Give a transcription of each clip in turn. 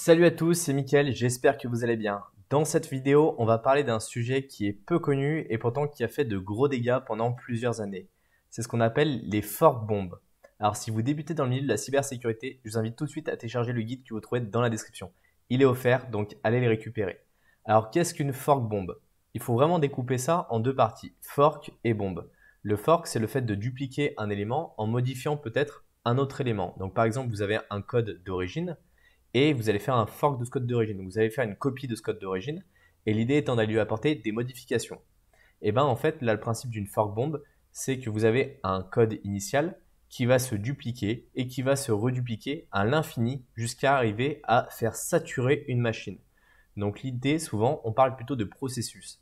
Salut à tous, c'est Mickaël, j'espère que vous allez bien. Dans cette vidéo, on va parler d'un sujet qui est peu connu et pourtant qui a fait de gros dégâts pendant plusieurs années. C'est ce qu'on appelle les fork bombs. Alors si vous débutez dans le milieu de la cybersécurité, je vous invite tout de suite à télécharger le guide que vous trouvez dans la description. Il est offert, donc allez le récupérer. Alors qu'est-ce qu'une fork bomb? Il faut vraiment découper ça en deux parties, fork et bombe. Le fork, c'est le fait de dupliquer un élément en modifiant peut-être un autre élément. Donc par exemple, vous avez un code d'origine, et vous allez faire un fork de ce code d'origine. Vous allez faire une copie de ce code d'origine et l'idée étant d'aller lui apporter des modifications. Et bien en fait, là le principe d'une fork bomb, c'est que vous avez un code initial qui va se dupliquer et qui va se redupliquer à l'infini jusqu'à arriver à faire saturer une machine. Donc l'idée, souvent, on parle plutôt de processus.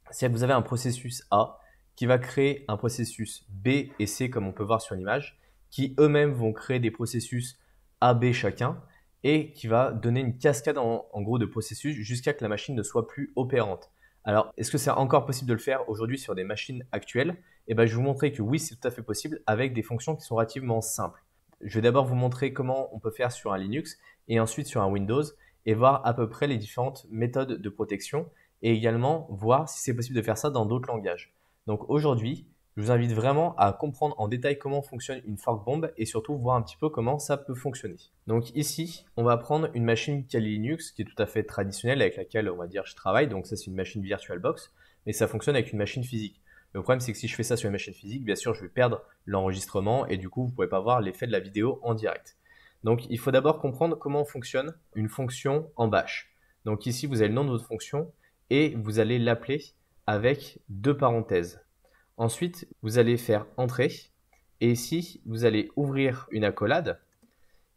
Si vous avez un processus A qui va créer un processus B et C comme on peut voir sur l'image, qui eux-mêmes vont créer des processus A, B chacun, et qui va donner une cascade en gros de processus jusqu'à que la machine ne soit plus opérante. Alors, est-ce que c'est encore possible de le faire aujourd'hui sur des machines actuelles? Eh bien, je vais vous montrer que oui, c'est tout à fait possible avec des fonctions qui sont relativement simples. Je vais d'abord vous montrer comment on peut faire sur un Linux et ensuite sur un Windows et voir à peu près les différentes méthodes de protection et également voir si c'est possible de faire ça dans d'autres langages. Donc aujourd'hui, je vous invite vraiment à comprendre en détail comment fonctionne une fork bomb et surtout voir un petit peu comment ça peut fonctionner. Donc ici, on va prendre une machine Kali Linux qui est tout à fait traditionnelle avec laquelle on va dire je travaille. Donc ça c'est une machine VirtualBox, mais ça fonctionne avec une machine physique. Le problème c'est que si je fais ça sur une machine physique, bien sûr je vais perdre l'enregistrement et du coup vous ne pouvez pas voir l'effet de la vidéo en direct. Donc il faut d'abord comprendre comment fonctionne une fonction en bash. Donc ici vous avez le nom de votre fonction et vous allez l'appeler avec deux parenthèses. Ensuite, vous allez faire entrer et ici, vous allez ouvrir une accolade.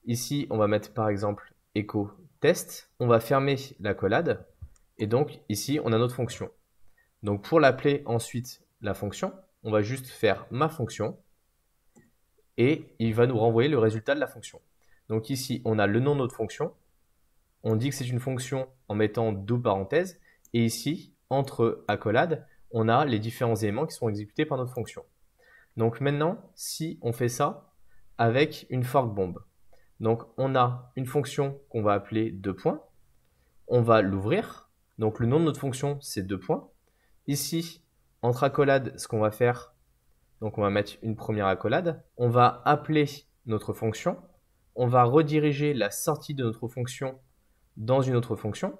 Ici, on va mettre par exemple echo test. On va fermer l'accolade et donc ici, on a notre fonction. Donc pour l'appeler ensuite la fonction, on va juste faire ma fonction et il va nous renvoyer le résultat de la fonction. Donc ici, on a le nom de notre fonction. On dit que c'est une fonction en mettant deux parenthèses et ici, entre accolades, on a les différents éléments qui sont exécutés par notre fonction. Donc maintenant, si on fait ça avec une fork bomb, donc on a une fonction qu'on va appeler 2 points, on va l'ouvrir, donc le nom de notre fonction c'est 2 points. Ici, entre accolades, ce qu'on va faire, donc on va mettre une première accolade, on va appeler notre fonction, on va rediriger la sortie de notre fonction dans une autre fonction,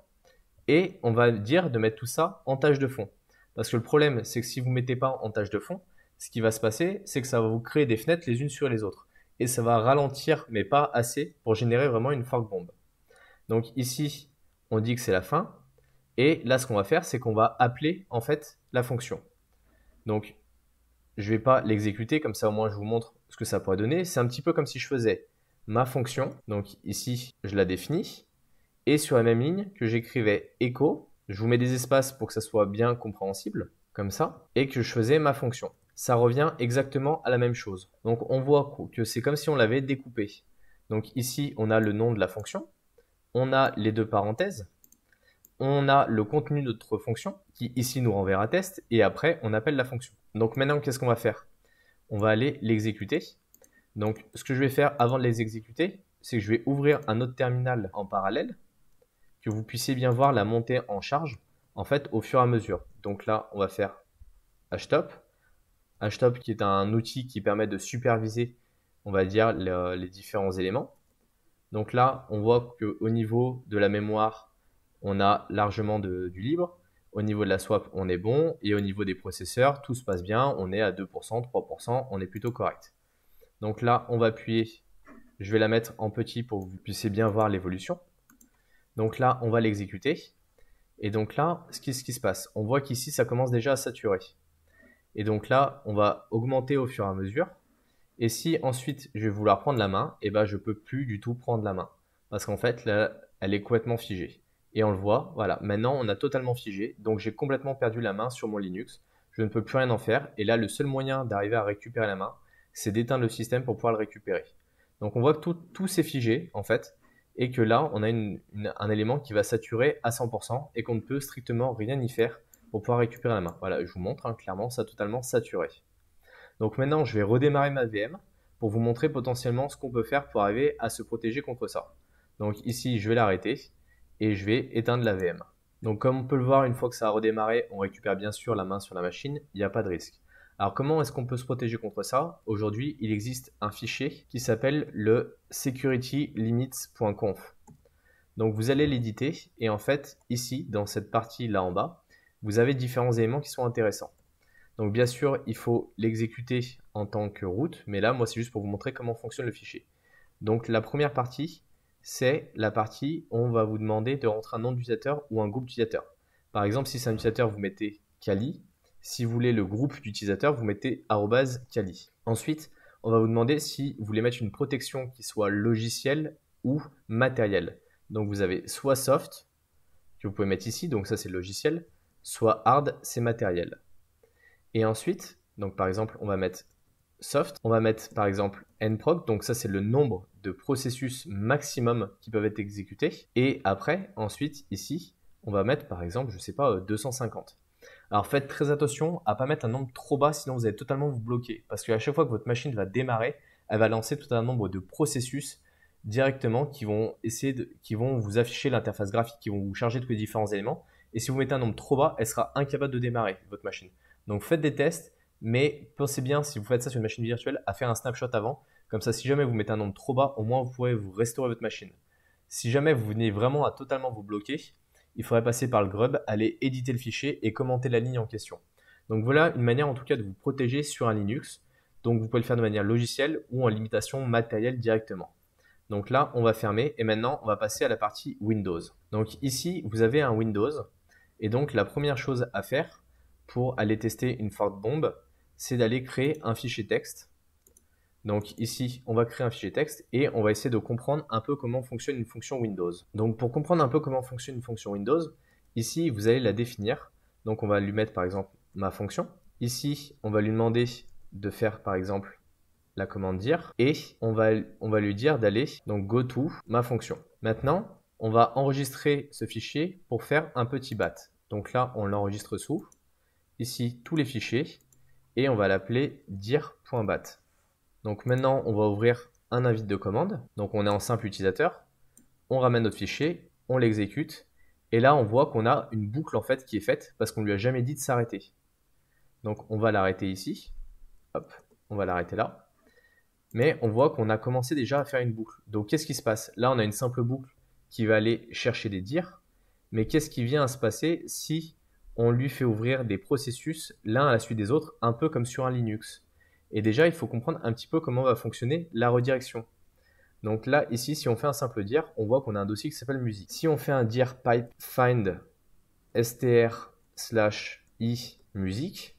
et on va dire de mettre tout ça en tâche de fond. Parce que le problème, c'est que si vous ne mettez pas en tâche de fond, ce qui va se passer, c'est que ça va vous créer des fenêtres les unes sur les autres. Et ça va ralentir, mais pas assez, pour générer vraiment une fork bomb. Donc ici, on dit que c'est la fin. Et là, ce qu'on va faire, c'est qu'on va appeler en fait la fonction. Donc, je ne vais pas l'exécuter, comme ça au moins je vous montre ce que ça pourrait donner. C'est un petit peu comme si je faisais ma fonction. Donc ici, je la définis. Et sur la même ligne que j'écrivais echo, je vous mets des espaces pour que ça soit bien compréhensible, comme ça, et que je faisais ma fonction. Ça revient exactement à la même chose. Donc on voit que c'est comme si on l'avait découpé. Donc ici, on a le nom de la fonction, on a les deux parenthèses, on a le contenu de notre fonction, qui ici nous renverra test, et après on appelle la fonction. Donc maintenant, qu'est-ce qu'on va faire? On va aller l'exécuter. Donc ce que je vais faire avant de les exécuter, c'est que je vais ouvrir un autre terminal en parallèle, que vous puissiez bien voir la montée en charge en fait au fur et à mesure. Donc là, on va faire htop. Htop qui est un outil qui permet de superviser, on va dire, les différents éléments. Donc là, on voit qu'au niveau de la mémoire, on a largement du libre. Au niveau de la swap, on est bon. Et au niveau des processeurs, tout se passe bien. On est à 2%, 3%, on est plutôt correct. Donc là, on va appuyer. Je vais la mettre en petit pour que vous puissiez bien voir l'évolution. Donc là, on va l'exécuter. Et donc là, ce qui se passe? On voit qu'ici, ça commence déjà à saturer. Et donc là, on va augmenter au fur et à mesure. Et si ensuite, je vais vouloir prendre la main, et ben, je peux plus du tout prendre la main. Parce qu'en fait, là, elle est complètement figée. Et on le voit, voilà. Maintenant, on a totalement figé. Donc, j'ai complètement perdu la main sur mon Linux. Je ne peux plus rien en faire. Et là, le seul moyen d'arriver à récupérer la main, c'est d'éteindre le système pour pouvoir le récupérer. Donc, on voit que tout s'est figé, en fait. Et que là, on a un élément qui va saturer à 100% et qu'on ne peut strictement rien y faire pour pouvoir récupérer la main. Voilà, je vous montre, hein, clairement, ça a totalement saturé. Donc maintenant, je vais redémarrer ma VM pour vous montrer potentiellement ce qu'on peut faire pour arriver à se protéger contre ça. Donc ici, je vais l'arrêter et je vais éteindre la VM. Donc comme on peut le voir, une fois que ça a redémarré, on récupère bien sûr la main sur la machine, il n'y a pas de risque. Alors comment est-ce qu'on peut se protéger contre ça? Aujourd'hui, il existe un fichier qui s'appelle le securitylimits.conf. Donc vous allez l'éditer et en fait, ici, dans cette partie là en bas, vous avez différents éléments qui sont intéressants. Donc bien sûr, il faut l'exécuter en tant que root, mais là, moi, c'est juste pour vous montrer comment fonctionne le fichier. Donc la première partie, c'est la partie où on va vous demander de rentrer un nom d'utilisateur ou un groupe d'utilisateurs. Par exemple, si c'est un utilisateur, vous mettez Kali. Si vous voulez le groupe d'utilisateurs, vous mettez @Kali. Ensuite, on va vous demander si vous voulez mettre une protection qui soit logicielle ou matérielle. Donc vous avez soit soft, que vous pouvez mettre ici, donc ça c'est logiciel, soit hard, c'est matériel. Et ensuite, donc par exemple, on va mettre soft, on va mettre par exemple nproc, donc ça c'est le nombre de processus maximum qui peuvent être exécutés. Et après, ensuite, ici, on va mettre par exemple, je sais pas, 250. Alors faites très attention à ne pas mettre un nombre trop bas, sinon vous allez totalement vous bloquer. Parce qu'à chaque fois que votre machine va démarrer, elle va lancer tout un nombre de processus directement qui vont qui vont vous afficher l'interface graphique, qui vont vous charger tous les différents éléments. Et si vous mettez un nombre trop bas, elle sera incapable de démarrer votre machine. Donc faites des tests, mais pensez bien, si vous faites ça sur une machine virtuelle, à faire un snapshot avant. Comme ça, si jamais vous mettez un nombre trop bas, au moins vous pourrez vous restaurer votre machine. Si jamais vous venez vraiment à totalement vous bloquer, il faudrait passer par le grub, aller éditer le fichier et commenter la ligne en question. Donc voilà une manière en tout cas de vous protéger sur un Linux. Donc vous pouvez le faire de manière logicielle ou en limitation matérielle directement. Donc là, on va fermer et maintenant, on va passer à la partie Windows. Donc ici, vous avez un Windows et donc la première chose à faire pour aller tester une forte bombe, c'est d'aller créer un fichier texte. Donc ici, on va créer un fichier texte et on va essayer de comprendre un peu comment fonctionne une fonction Windows. Donc pour comprendre un peu comment fonctionne une fonction Windows, ici, vous allez la définir. Donc on va lui mettre par exemple ma fonction. Ici, on va lui demander de faire par exemple la commande dire et on va lui dire d'aller donc go to ma fonction. Maintenant, on va enregistrer ce fichier pour faire un petit bat. Donc là, on l'enregistre sous ici tous les fichiers et on va l'appeler dir.bat. Donc maintenant, on va ouvrir un invite de commande. Donc on est en simple utilisateur. On ramène notre fichier, on l'exécute. Et là, on voit qu'on a une boucle en fait qui est faite parce qu'on lui a jamais dit de s'arrêter. Donc on va l'arrêter ici. Hop, on va l'arrêter là. Mais on voit qu'on a commencé déjà à faire une boucle. Donc qu'est-ce qui se passe? Là, on a une simple boucle qui va aller chercher des dires. Mais qu'est-ce qui vient à se passer si on lui fait ouvrir des processus l'un à la suite des autres, un peu comme sur un Linux? Et déjà, il faut comprendre un petit peu comment va fonctionner la redirection. Donc là, ici, si on fait un simple dir, on voit qu'on a un dossier qui s'appelle musique. Si on fait un dir pipe find str/i musique,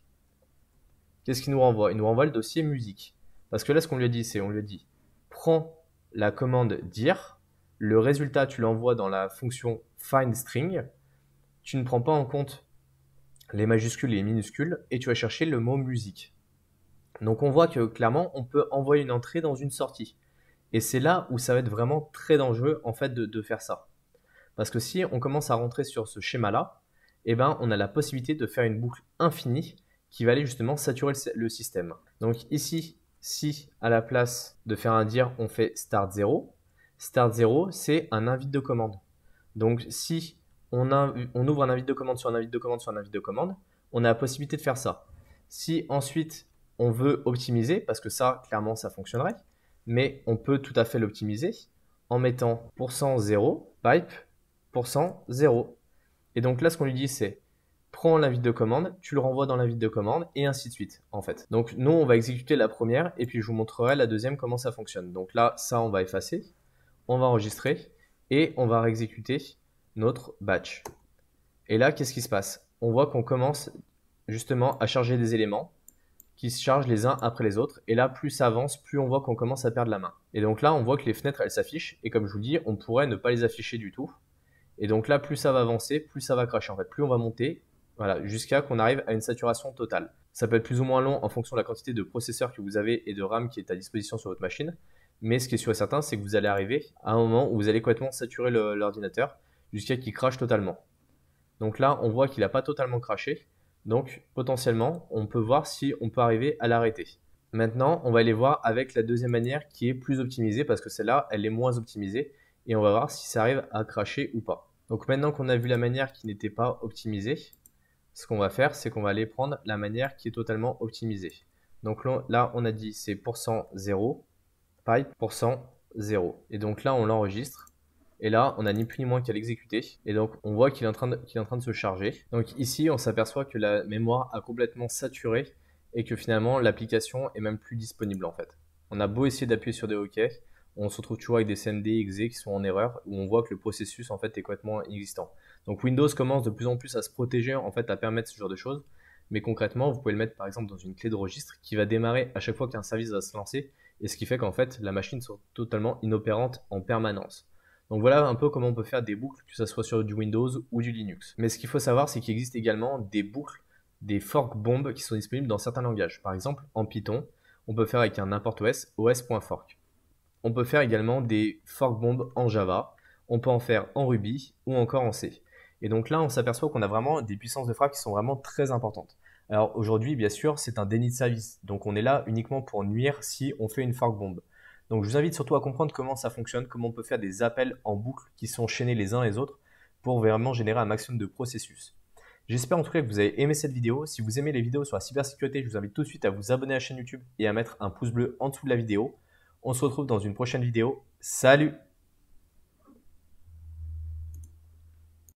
qu'est-ce qu'il nous renvoie? Il nous renvoie le dossier musique. Parce que là, ce qu'on lui a dit, c'est on lui a dit prends la commande dir, le résultat, tu l'envoies dans la fonction find string, tu ne prends pas en compte les majuscules et les minuscules, et tu vas chercher le mot musique. Donc on voit que clairement, on peut envoyer une entrée dans une sortie. Et c'est là où ça va être vraiment très dangereux en fait de faire ça. Parce que si on commence à rentrer sur ce schéma-là, eh ben, on a la possibilité de faire une boucle infinie qui va aller justement saturer le système. Donc ici, si à la place de faire un dir, on fait start 0, c'est un invite de commande. Donc si on ouvre un invite de commande sur un invite de commande sur un invite de commande, on a la possibilité de faire ça. Si ensuite on veut optimiser, parce que ça, clairement, ça fonctionnerait, mais on peut tout à fait l'optimiser en mettant %0 pipe %0. Et donc là, ce qu'on lui dit, c'est prends l'invite de commande, tu le renvoies dans l'invite de commande et ainsi de suite, en fait. Donc nous, on va exécuter la première et puis je vous montrerai la deuxième comment ça fonctionne. Donc là, ça, on va effacer, on va enregistrer et on va réexécuter notre batch. Et là, qu'est-ce qui se passe? On voit qu'on commence justement à charger des éléments qui se chargent les uns après les autres. Et là, plus ça avance, plus on voit qu'on commence à perdre la main. Et donc là, on voit que les fenêtres, elles s'affichent. Et comme je vous dis, on pourrait ne pas les afficher du tout. Et donc là, plus ça va avancer, plus ça va crasher. En fait, plus on va monter, voilà, jusqu'à qu'on arrive à une saturation totale. Ça peut être plus ou moins long en fonction de la quantité de processeurs que vous avez et de RAM qui est à disposition sur votre machine. Mais ce qui est sûr et certain, c'est que vous allez arriver à un moment où vous allez complètement saturer l'ordinateur jusqu'à qu'il crache totalement. Donc là, on voit qu'il n'a pas totalement craché. Donc potentiellement, on peut voir si on peut arriver à l'arrêter. Maintenant, on va aller voir avec la deuxième manière qui est plus optimisée parce que celle-là, elle est moins optimisée et on va voir si ça arrive à crasher ou pas. Donc maintenant qu'on a vu la manière qui n'était pas optimisée, ce qu'on va faire, c'est qu'on va aller prendre la manière qui est totalement optimisée. Donc là, on a dit c'est %0, pareil, %0. Et donc là, on l'enregistre. Et là, on n'a ni plus ni moins qu'à l'exécuter. Et donc, on voit qu'il est en train de se charger. Donc ici, on s'aperçoit que la mémoire a complètement saturé et que finalement, l'application est même plus disponible en fait. On a beau essayer d'appuyer sur des OK, on se retrouve toujours avec des CMD, exe qui sont en erreur, où on voit que le processus en fait est complètement inexistant. Donc Windows commence de plus en plus à se protéger, en fait, à permettre ce genre de choses. Mais concrètement, vous pouvez le mettre par exemple dans une clé de registre qui va démarrer à chaque fois qu'un service va se lancer, et ce qui fait qu'en fait, la machine soit totalement inopérante en permanence. Donc voilà un peu comment on peut faire des boucles, que ce soit sur du Windows ou du Linux. Mais ce qu'il faut savoir, c'est qu'il existe également des boucles, des fork bombs qui sont disponibles dans certains langages. Par exemple, en Python, on peut faire avec un import OS, os.fork. On peut faire également des fork bombs en Java, on peut en faire en Ruby ou encore en C. Et donc là, on s'aperçoit qu'on a vraiment des puissances de frappe qui sont vraiment très importantes. Alors aujourd'hui, bien sûr, c'est un déni de service, donc on est là uniquement pour nuire si on fait une fork bomb. Donc je vous invite surtout à comprendre comment ça fonctionne, comment on peut faire des appels en boucle qui sont chaînés les uns les autres pour vraiment générer un maximum de processus. J'espère en tout cas que vous avez aimé cette vidéo. Si vous aimez les vidéos sur la cybersécurité, je vous invite tout de suite à vous abonner à la chaîne YouTube et à mettre un pouce bleu en dessous de la vidéo. On se retrouve dans une prochaine vidéo. Salut!